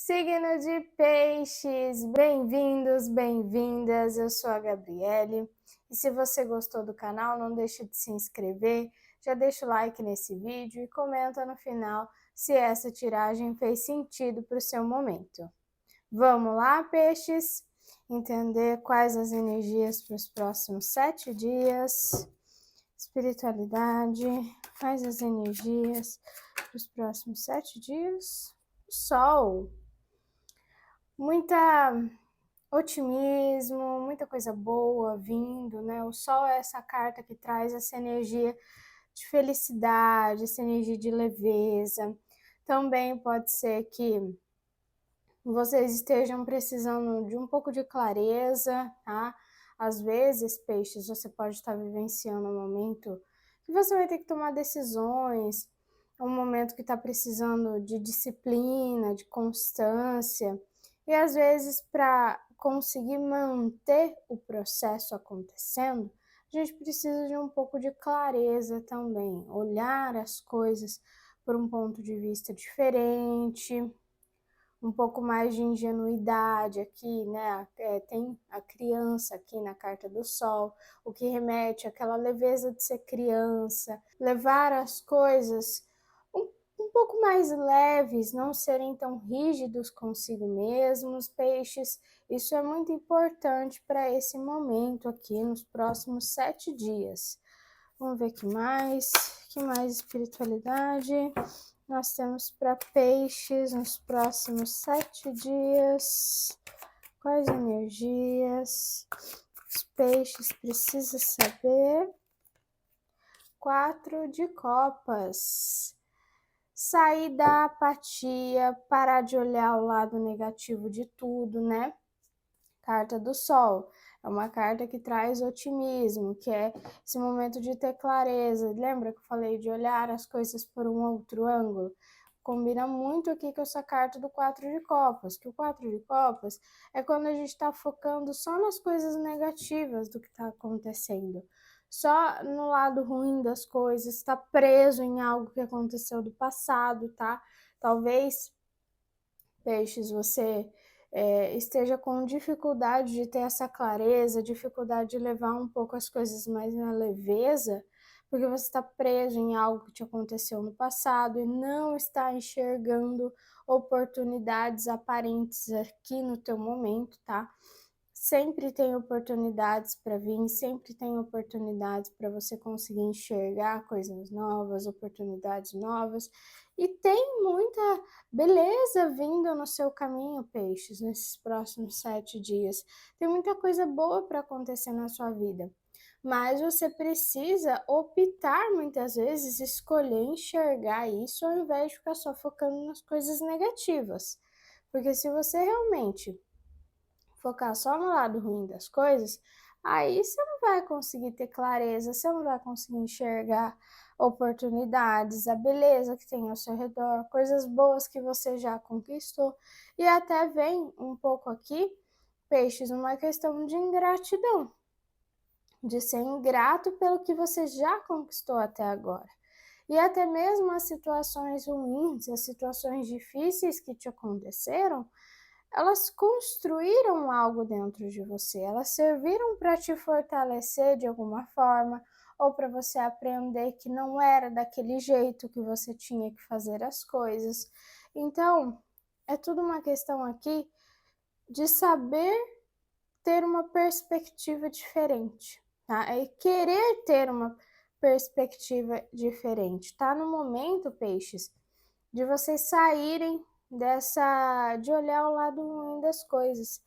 Signo de Peixes, bem-vindos, bem-vindas, eu sou a Gabriele, e se você gostou do canal, não deixe de se inscrever, já deixa o like nesse vídeo e comenta no final se essa tiragem fez sentido para o seu momento. Vamos lá, Peixes, entender quais as energias para os próximos 7 dias, espiritualidade, quais as energias para os próximos 7 dias, o Sol. Muita otimismo, muita coisa boa vindo, né? O Sol é essa carta que traz essa energia de felicidade, essa energia de leveza. Também pode ser que vocês estejam precisando de um pouco de clareza, tá? Às vezes, Peixes, você pode estar vivenciando um momento que você vai ter que tomar decisões, um momento que está precisando de disciplina, de constância. E às vezes, para conseguir manter o processo acontecendo, a gente precisa de um pouco de clareza também, olhar as coisas por um ponto de vista diferente, um pouco mais de ingenuidade aqui, né? Tem a criança aqui na carta do Sol, o que remete àquela leveza de ser criança, levar as coisas um pouco mais leves, não serem tão rígidos consigo mesmos, Peixes. Isso é muito importante para esse momento aqui, nos próximos 7 dias. Vamos ver que mais espiritualidade nós temos para Peixes nos próximos 7 dias. Quais energias os Peixes precisam saber? 4 de copas. Sair da apatia, parar de olhar o lado negativo de tudo, né? Carta do Sol. É uma carta que traz otimismo, que é esse momento de ter clareza. Lembra que eu falei de olhar as coisas por um outro ângulo? Combina muito aqui com essa carta do 4 de copas, que o 4 de copas é quando a gente está focando só nas coisas negativas do que está acontecendo. Só no lado ruim das coisas, está preso em algo que aconteceu do passado, tá? Talvez, Peixes, você esteja com dificuldade de ter essa clareza, dificuldade de levar um pouco as coisas mais na leveza, porque você está preso em algo que te aconteceu no passado e não está enxergando oportunidades aparentes aqui no teu momento, tá? Sempre tem oportunidades para vir, sempre tem oportunidades para você conseguir enxergar coisas novas, oportunidades novas. E tem muita beleza vindo no seu caminho, Peixes, nesses próximos 7 dias. Tem muita coisa boa para acontecer na sua vida. Mas você precisa optar, muitas vezes, escolher enxergar isso ao invés de ficar só focando nas coisas negativas. Porque se você realmente focar só no lado ruim das coisas, aí você não vai conseguir ter clareza, você não vai conseguir enxergar oportunidades, a beleza que tem ao seu redor, coisas boas que você já conquistou. E até vem um pouco aqui, Peixes, uma questão de ingratidão, de ser ingrato pelo que você já conquistou até agora. E até mesmo as situações ruins, as situações difíceis que te aconteceram, elas construíram algo dentro de você, elas serviram para te fortalecer de alguma forma, ou para você aprender que não era daquele jeito que você tinha que fazer as coisas. Então, é tudo uma questão aqui de saber ter uma perspectiva diferente, tá? É querer ter uma perspectiva diferente. Tá no momento, Peixes, de vocês saírem de olhar o lado ruim das coisas,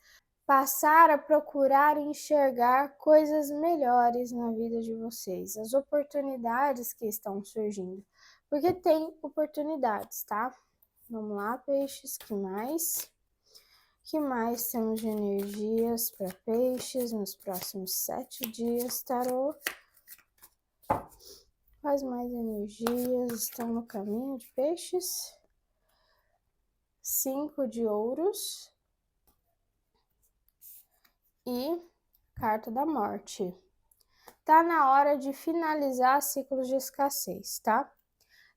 passar a procurar enxergar coisas melhores na vida de vocês, as oportunidades que estão surgindo, porque tem oportunidades, tá? Vamos lá, Peixes, que mais? Que mais temos de energias para Peixes nos próximos 7 dias, tarô? Quais mais energias estão no caminho de Peixes? 5 de ouros e carta da morte. Tá na hora de finalizar ciclos de escassez, tá?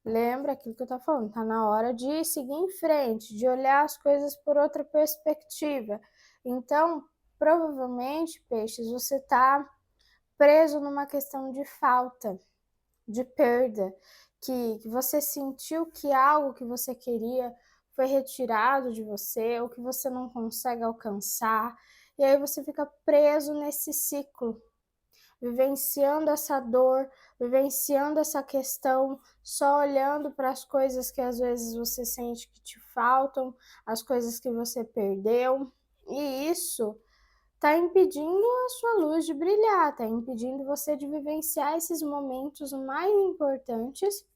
Lembra aquilo que eu tô falando, tá na hora de seguir em frente, de olhar as coisas por outra perspectiva. Então, provavelmente, peixes, você tá preso numa questão de falta, de perda, que você sentiu que algo que você queria foi retirado de você, ou que você não consegue alcançar, e aí você fica preso nesse ciclo, vivenciando essa dor, vivenciando essa questão, só olhando para as coisas que às vezes você sente que te faltam, as coisas que você perdeu, e isso está impedindo a sua luz de brilhar, está impedindo você de vivenciar esses momentos mais importantes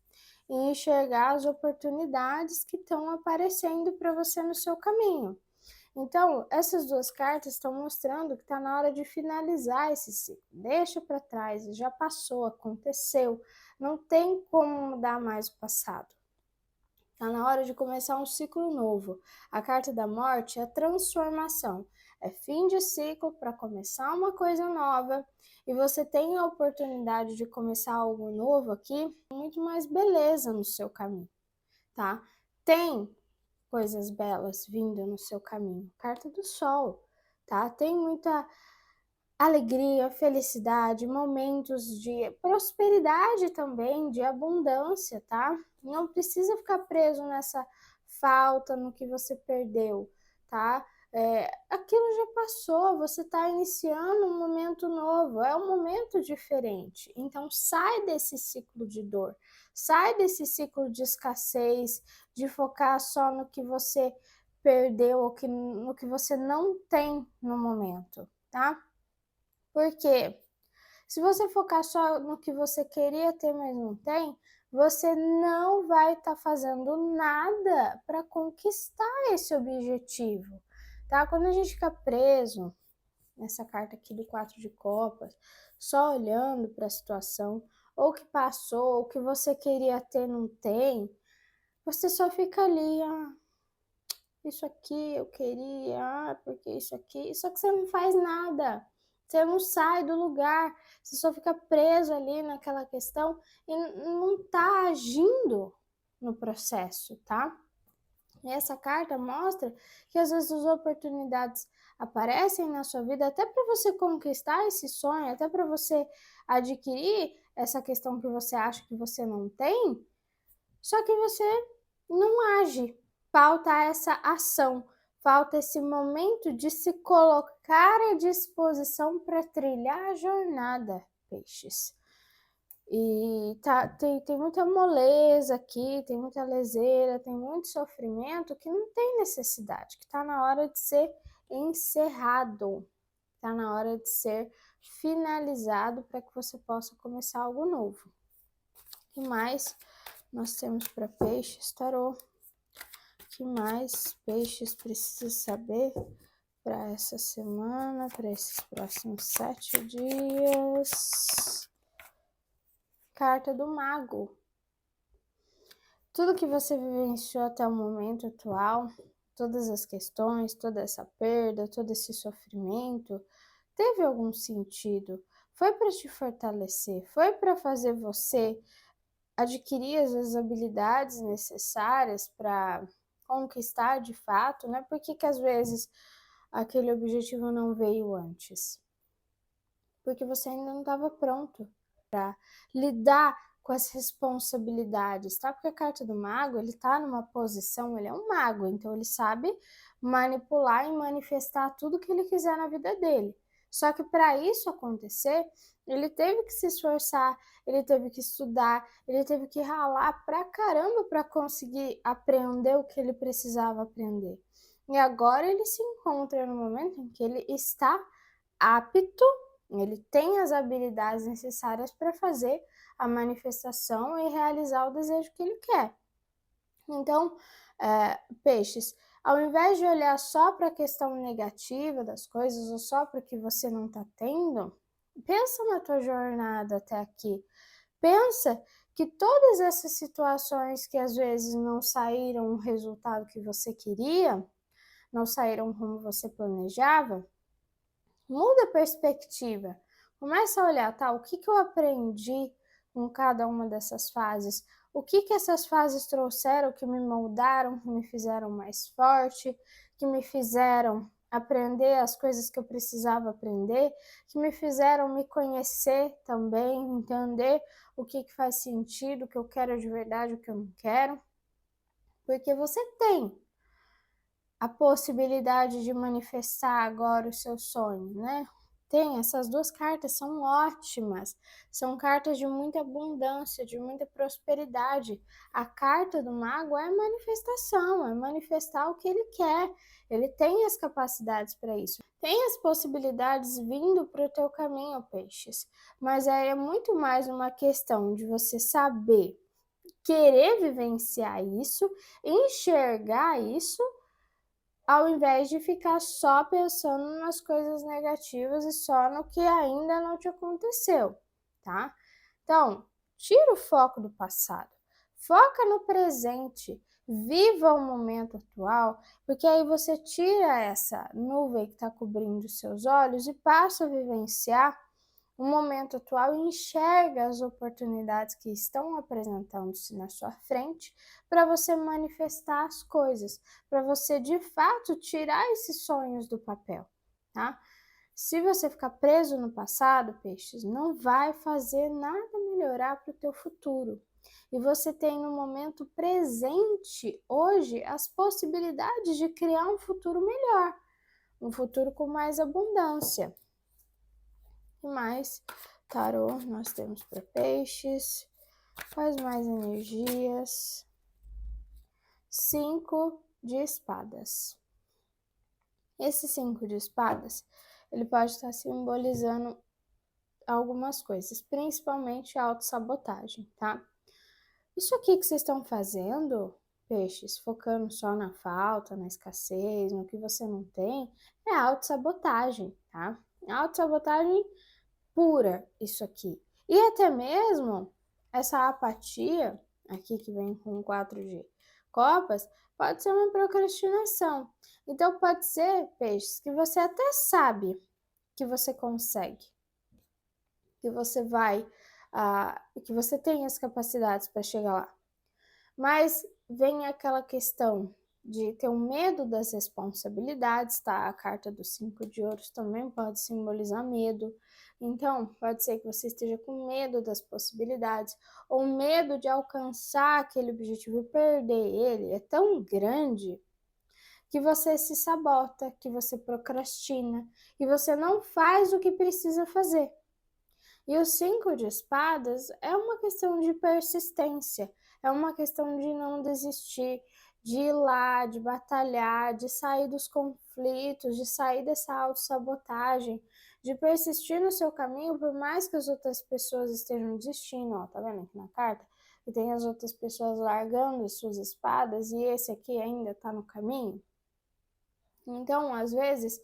e enxergar as oportunidades que estão aparecendo para você no seu caminho. Então, essas duas cartas estão mostrando que está na hora de finalizar esse ciclo. Deixa para trás, já passou, aconteceu, não tem como mudar mais o passado. Está na hora de começar um ciclo novo. A carta da morte é transformação, é fim de ciclo para começar uma coisa nova. E você tem a oportunidade de começar algo novo aqui, muito mais beleza no seu caminho, tá? Tem coisas belas vindo no seu caminho. Carta do Sol, tá? Tem muita alegria, felicidade, momentos de prosperidade também, de abundância, tá? Não precisa ficar preso nessa falta, no que você perdeu, tá? Aquilo já passou, você está iniciando um momento novo, é um momento diferente. Então sai desse ciclo de dor, sai desse ciclo de escassez, de focar só no que você perdeu ou no que você não tem no momento, tá? Porque se você focar só no que você queria ter, mas não tem, você não vai estar fazendo nada para conquistar esse objetivo, tá? Quando a gente fica preso nessa carta aqui do 4 de copas, só olhando para a situação, ou que passou, ou que você queria ter, não tem, você só fica ali, isso aqui eu queria, porque isso aqui, só que você não faz nada. Você não sai do lugar, você só fica preso ali naquela questão e não tá agindo no processo, tá? E essa carta mostra que às vezes as oportunidades aparecem na sua vida até para você conquistar esse sonho, até para você adquirir essa questão que você acha que você não tem, só que você não age. Falta essa ação, falta esse momento de se colocar à disposição para trilhar a jornada, peixes. E tem muita moleza aqui, tem muita leseira, tem muito sofrimento que não tem necessidade, que está na hora de ser encerrado, está na hora de ser finalizado para que você possa começar algo novo. O que mais nós temos para peixes, tarô? O que mais peixes precisa saber para essa semana, para esses próximos 7 dias? Carta do Mago. Tudo que você vivenciou até o momento atual, todas as questões, toda essa perda, todo esse sofrimento, teve algum sentido? Foi para te fortalecer? Foi para fazer você adquirir as habilidades necessárias para conquistar de fato, né? Por que às vezes aquele objetivo não veio antes? Porque você ainda não estava pronto para lidar com as responsabilidades, tá? Porque a carta do mago, ele tá numa posição, ele é um mago, então ele sabe manipular e manifestar tudo que ele quiser na vida dele. Só que para isso acontecer, ele teve que se esforçar, ele teve que estudar, ele teve que ralar pra caramba para conseguir aprender o que ele precisava aprender. E agora ele se encontra no momento em que ele está apto, ele tem as habilidades necessárias para fazer a manifestação e realizar o desejo que ele quer. Então, peixes, ao invés de olhar só para a questão negativa das coisas ou só para o que você não está tendo, pensa na tua jornada até aqui. Pensa que todas essas situações que às vezes não saíram o resultado que você queria, não saíram como você planejava, muda a perspectiva. Começa a olhar, tá, o que eu aprendi com cada uma dessas fases? o que essas fases trouxeram, que me moldaram, que me fizeram mais forte, que me fizeram aprender as coisas que eu precisava aprender, que me fizeram me conhecer também, entender o que faz sentido, o que eu quero de verdade, o que eu não quero. Porque você tem a possibilidade de manifestar agora o seu sonho, né? Tem, essas duas cartas são ótimas, são cartas de muita abundância, de muita prosperidade. A carta do mago é manifestação, é manifestar o que ele quer, ele tem as capacidades para isso. Tem as possibilidades vindo para o teu caminho, peixes, mas aí é muito mais uma questão de você saber, querer vivenciar isso, enxergar isso, ao invés de ficar só pensando nas coisas negativas e só no que ainda não te aconteceu, tá? Então, tira o foco do passado, foca no presente, viva o momento atual, porque aí você tira essa nuvem que está cobrindo os seus olhos e passa a vivenciar o momento atual e enxerga as oportunidades que estão apresentando-se na sua frente para você manifestar as coisas, para você de fato tirar esses sonhos do papel, tá? Se você ficar preso no passado, peixes, não vai fazer nada melhorar para o teu futuro. E você tem no momento presente, hoje, as possibilidades de criar um futuro melhor, um futuro com mais abundância. E mais tarô nós temos para peixes? Quais mais energias? 5 de espadas. Esse 5 de espadas, ele pode estar simbolizando algumas coisas, principalmente a autossabotagem, tá? Isso aqui que vocês estão fazendo, peixes, focando só na falta, na escassez, no que você não tem, é autossabotagem, tá? Autossabotagem pura, isso aqui. E até mesmo essa apatia, aqui que vem com 4 de copas, pode ser uma procrastinação. Então pode ser, peixes, que você até sabe que você consegue, que você vai, que você tem as capacidades para chegar lá. Mas vem aquela questão de ter um medo das responsabilidades, tá? A carta dos 5 de ouros também pode simbolizar medo. Então, pode ser que você esteja com medo das possibilidades, ou medo de alcançar aquele objetivo e perder ele. É tão grande que você se sabota, que você procrastina, e você não faz o que precisa fazer. E o 5 de espadas é uma questão de persistência, é uma questão de não desistir, de ir lá, de batalhar, de sair dos conflitos, de sair dessa autossabotagem, de persistir no seu caminho, por mais que as outras pessoas estejam desistindo. Ó, tá vendo aqui na carta? E tem as outras pessoas largando as suas espadas e esse aqui ainda está no caminho. Então, às vezes,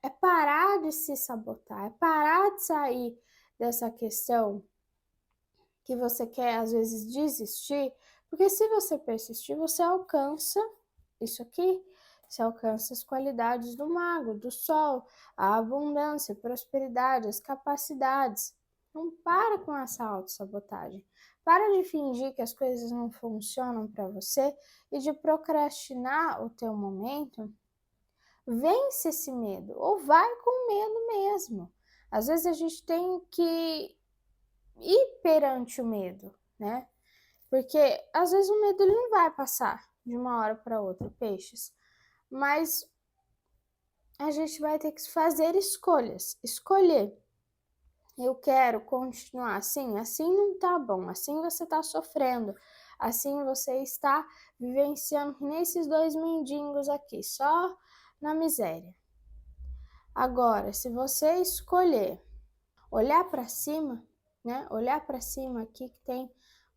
é parar de se sabotar, é parar de sair dessa questão que você quer, às vezes, desistir, porque se você persistir, você alcança isso aqui, você alcança as qualidades do mago, do sol, a abundância, a prosperidade, as capacidades. Não para com essa autossabotagem. Para de fingir que as coisas não funcionam para você e de procrastinar o teu momento. Vence esse medo, ou vai com medo mesmo. Às vezes a gente tem que ir perante o medo, né? Porque às vezes o medo ele não vai passar de uma hora para outra, peixes. Mas a gente vai ter que fazer escolhas, escolher. Eu quero continuar assim, assim não tá bom, assim você tá sofrendo, assim você está vivenciando nesses 2 mendigos aqui, só na miséria. Agora, se você escolher olhar para cima, né? Olhar para cima aqui que tem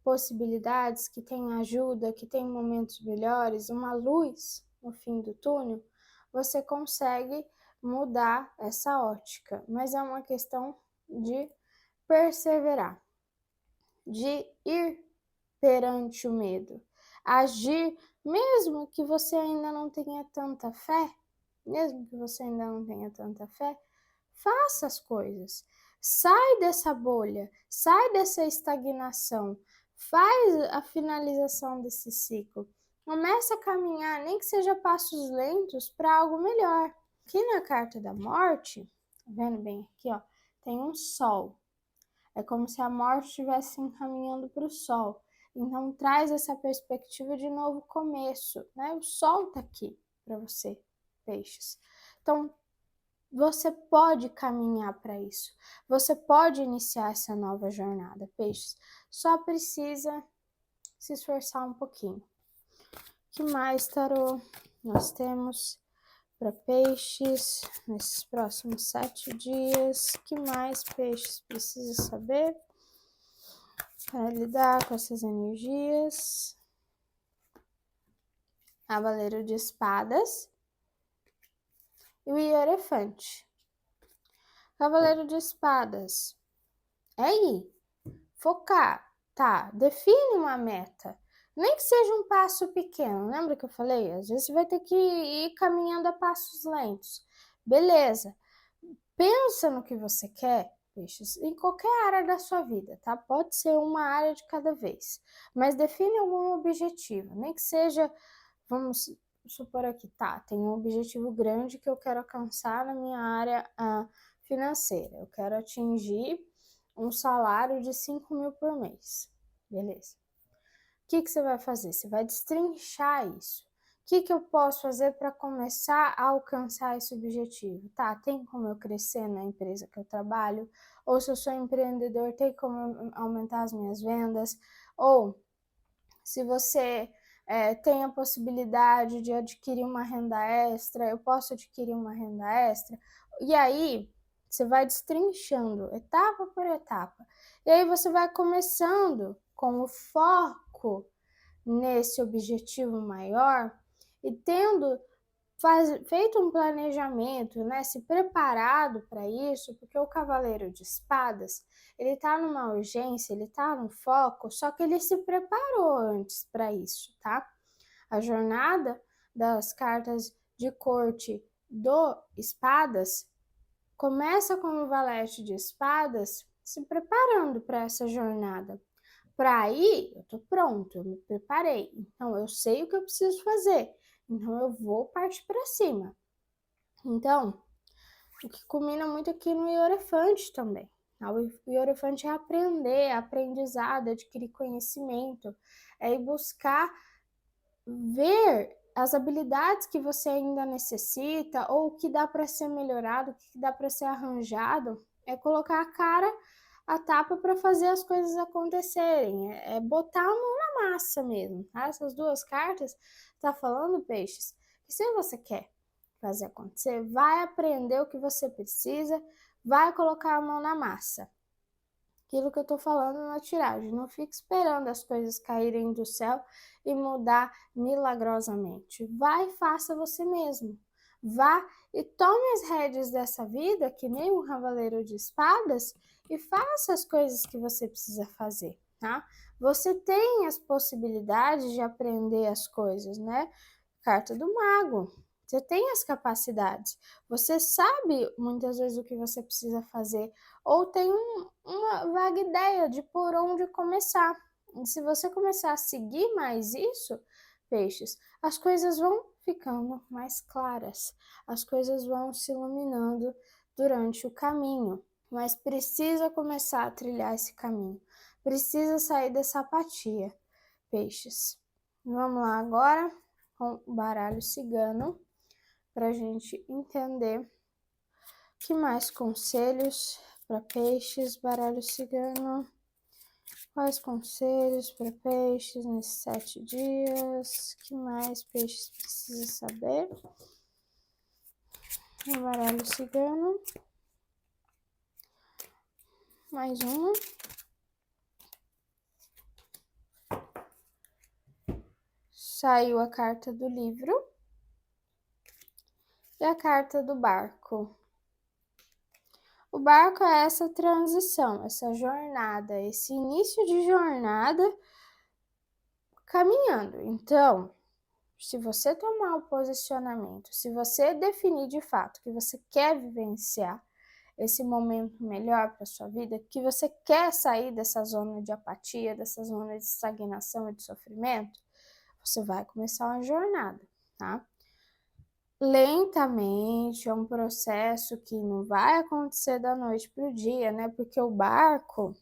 possibilidades, que tem ajuda, que tem momentos melhores, uma luz no fim do túnel, você consegue mudar essa ótica. Mas é uma questão de perseverar, de ir perante o medo, agir, mesmo que você ainda não tenha tanta fé, mesmo que você ainda não tenha tanta fé, faça as coisas. Sai dessa bolha, sai dessa estagnação, Faz a finalização desse ciclo. Começa a caminhar, nem que seja passos lentos, para algo melhor. Aqui na carta da morte, tá vendo bem aqui, ó, tem um sol. É como se a morte estivesse encaminhando para o sol. Então traz essa perspectiva de novo começo, né? O sol tá aqui para você, peixes. Então você pode caminhar para isso. Você pode iniciar essa nova jornada, peixes. Só precisa se esforçar um pouquinho. O que mais, tarô, nós temos para peixes nesses próximos 7 dias? O que mais peixes precisa saber para lidar com essas energias? Cavaleiro de Espadas e o Hierophante. Cavaleiro de Espadas. É aí. Focar. Tá, define uma meta. Nem que seja um passo pequeno. Lembra que eu falei? Às vezes você vai ter que ir caminhando a passos lentos. Beleza. Pensa no que você quer, peixes, em qualquer área da sua vida, tá? Pode ser uma área de cada vez. Mas define algum objetivo. Nem que seja, vamos supor aqui, tá? Tem um objetivo grande que eu quero alcançar na minha área financeira. Eu quero atingir um salário de 5 mil por mês. Beleza. O que você vai fazer? Você vai destrinchar isso. O que eu posso fazer para começar a alcançar esse objetivo? Tá, tem como eu crescer na empresa que eu trabalho? Ou se eu sou empreendedor, tem como aumentar as minhas vendas? Ou se você tem a possibilidade de adquirir uma renda extra, eu posso adquirir uma renda extra? E aí, você vai destrinchando etapa por etapa. E aí você vai começando com o foco nesse objetivo maior e tendo feito um planejamento, né, se preparado para isso, porque o Cavaleiro de Espadas, ele tá numa urgência, ele tá no foco, só que ele se preparou antes para isso, tá? A jornada das cartas de corte do Espadas começa com o Valete de Espadas se preparando para essa jornada. Para aí, eu tô pronto, eu me preparei. Então, eu sei o que eu preciso fazer. Então, eu vou partir para cima. Então, o que culmina muito aqui no Hierophante também. O Hierophante é aprender, é aprendizado, é adquirir conhecimento, é ir buscar ver as habilidades que você ainda necessita ou o que dá para ser melhorado, o que dá para ser arranjado, é colocar a cara a tapa para fazer as coisas acontecerem, é botar a mão na massa mesmo, tá? Essas duas cartas tá falando, peixes, que se você quer fazer acontecer, vai aprender o que você precisa, vai colocar a mão na massa. Aquilo que eu tô falando na tiragem, não fique esperando as coisas caírem do céu e mudar milagrosamente. Vai e faça você mesmo. Vá e tome as rédeas dessa vida, que nem um cavaleiro de espadas, e faça as coisas que você precisa fazer, tá? Você tem as possibilidades de aprender as coisas, né? Carta do mago. Você tem as capacidades. Você sabe muitas vezes o que você precisa fazer, ou tem uma vaga ideia de por onde começar. E se você começar a seguir mais isso, peixes, as coisas vão ficando mais claras, as coisas vão se iluminando durante o caminho, mas precisa começar a trilhar esse caminho, precisa sair dessa apatia, peixes. Vamos lá agora com o baralho cigano para a gente entender que mais conselhos para peixes, baralho cigano. Quais conselhos para peixes nesses 7 dias? Que mais peixes precisa saber? O baralho cigano. Mais uma. Saiu a carta do livro. E a carta do barco. O barco é essa transição, essa jornada, esse início de jornada caminhando. Então, se você tomar o posicionamento, se você definir de fato que você quer vivenciar esse momento melhor para sua vida, que você quer sair dessa zona de apatia, dessa zona de estagnação e de sofrimento, você vai começar uma jornada, tá? Lentamente, é um processo que não vai acontecer da noite para o dia, né? Porque o barco,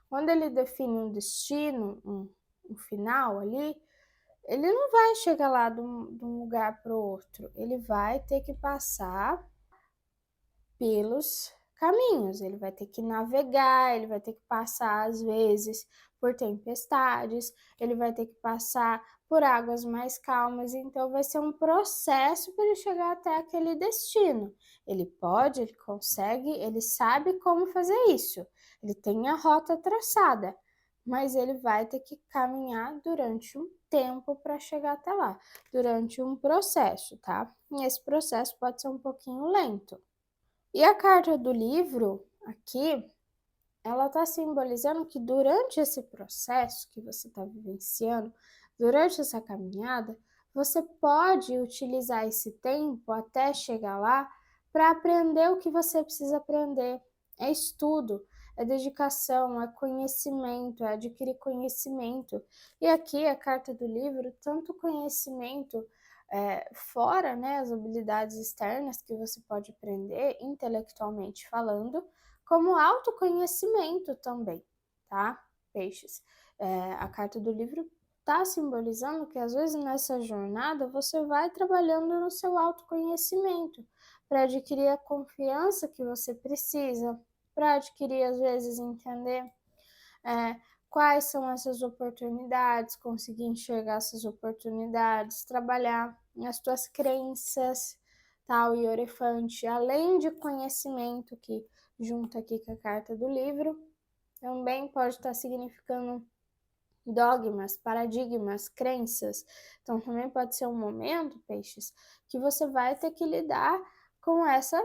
quando ele define um destino, um final ali, ele não vai chegar lá de um lugar para o outro. Ele vai ter que passar pelos caminhos, ele vai ter que navegar, ele vai ter que passar, às vezes, por tempestades, ele vai ter que passar por águas mais calmas, então vai ser um processo para ele chegar até aquele destino. Ele pode, ele consegue, ele sabe como fazer isso, ele tem a rota traçada, mas ele vai ter que caminhar durante um tempo para chegar até lá, durante um processo, tá? E esse processo pode ser um pouquinho lento. E a carta do livro aqui, ela está simbolizando que durante esse processo que você está vivenciando, durante essa caminhada, você pode utilizar esse tempo até chegar lá para aprender o que você precisa aprender. É estudo, é dedicação, é conhecimento, é adquirir conhecimento. E aqui a carta do livro, tanto conhecimento fora, né, as habilidades externas que você pode aprender intelectualmente falando, como autoconhecimento também, tá, peixes? A carta do livro está simbolizando que às vezes nessa jornada você vai trabalhando no seu autoconhecimento para adquirir a confiança que você precisa, para adquirir, às vezes, entender quais são essas oportunidades, conseguir enxergar essas oportunidades, trabalhar as tuas crenças, tal, e Hierophante, além de conhecimento, que junto aqui com a carta do livro, também pode estar significando dogmas, paradigmas, crenças. Então também pode ser um momento, peixes, que você vai ter que lidar com essa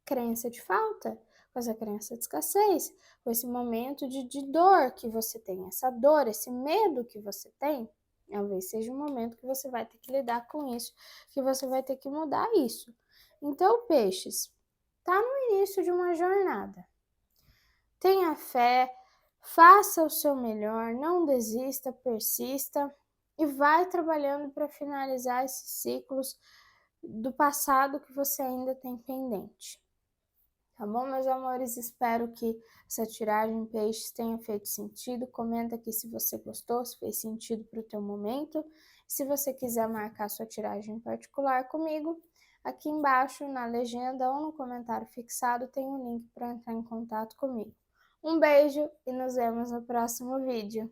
crença de falta, com essa crença de escassez, com esse momento de dor que você tem, essa dor, esse medo que você tem, talvez seja um momento que você vai ter que lidar com isso, que você vai ter que mudar isso. Então, peixes, tá no início de uma jornada. Tenha fé, faça o seu melhor, não desista, persista e vai trabalhando para finalizar esses ciclos do passado que você ainda tem pendente. Tá bom, meus amores? Espero que essa tiragem peixes tenha feito sentido. Comenta aqui se você gostou, se fez sentido para o teu momento. Se você quiser marcar sua tiragem em particular comigo, aqui embaixo na legenda ou no comentário fixado tem um link para entrar em contato comigo. Um beijo e nos vemos no próximo vídeo.